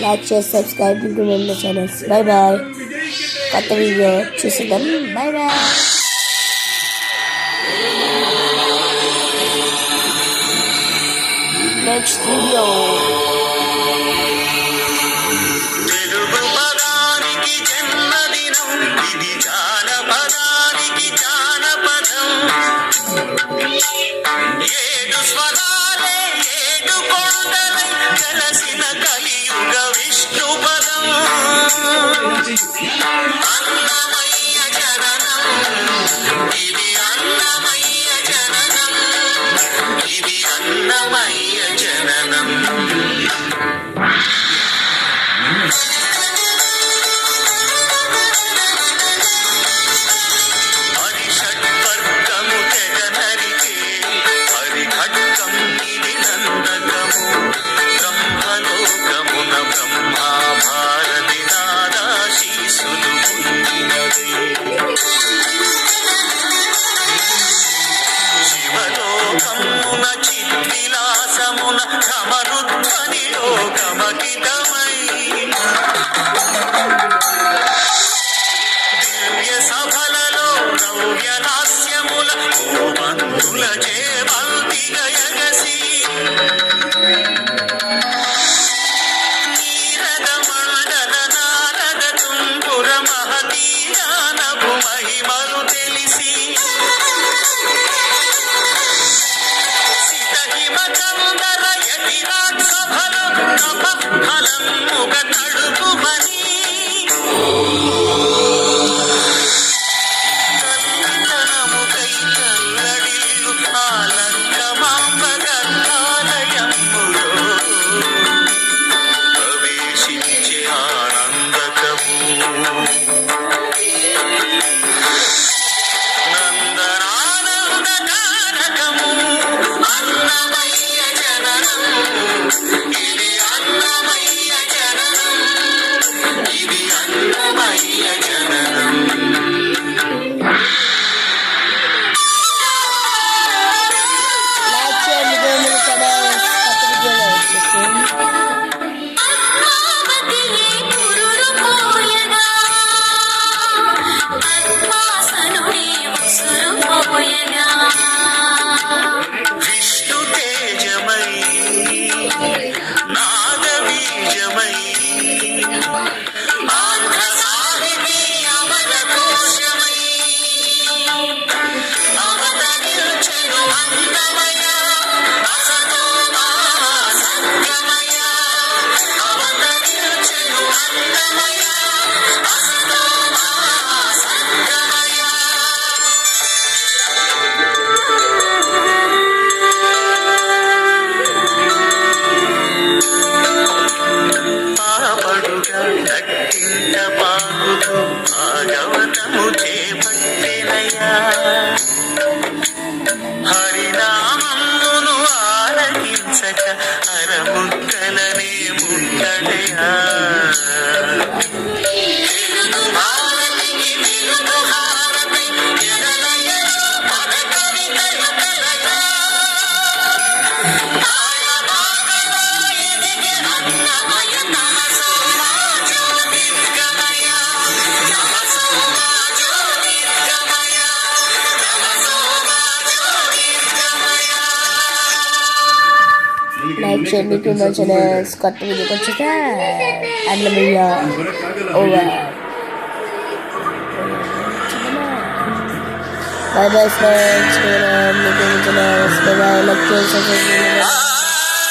Like చేసి subscribe to my channels. Bye bye. కొత్త video చూసిద్దాం. Bye bye. Next video. ఏడు స్వరాలే ఏడు కొండలై కలసిన కలియుగ విష్ణు పదం. అన్నమయ్య జననం ఇది, అన్నమయ్య జననం ఇది, అన్నమయ్య జననం. చిద్విలాసమున ఘమరుధ్వనిలో గమకితమై దివ్య సభలలో నవ్యలాస్యముల భూమంతుల చేమల్తి గయగసి నీరద మండల నారద తుంపుర మహతీయానపు మహిమలు తెలిసి ఫలముగ తడుపుమని కల్లితనముకై కల్లడిల్లు ఆలంకమాంబగర్భాలయములో ప్రవేశించే ఆనందకము. నందనానందకారకము అన్నమయ్య జననం ఇది, అన్నమయ్య జననం ఇది, అన్నమయ్య జననం. లైక్ చేయండి గోముల ఛానల్స్. కొత్త వీడియోలో చూస్తాం. విష్ణు తేజమై నాగబీజమై ఆంధ్ర సాహితీ అమర కోశమై అవతరించెను అన్నమయ అసతో మా సంగమయ. అవతరించెను అన్నమయ అసతో మా సంగమయ. పాపడుగా గట్టింట పాకుతూ భాగవతము చేపట్టినయా. హరినామమును ఆలకించక అరముక్కలనే ముట్టడయా. తెలుగు భారతికి తెలుగు హారతి ఎదలయలో పద కవితలు కలయా. అన్నమయ తమసో మా జ్యోతిర్గమయ, తమసో మా జ్యోతిర్గమయ, తమసో మా జ్యోతిర్గమయ. లైక్ చేయండి టు మై ఛానల్స్. కొత్త వీడియోకి వచ్చాక Annamayya over. Bye bye friends. మీకు ఛానల్స్ బాయ్. లైక్ చేసి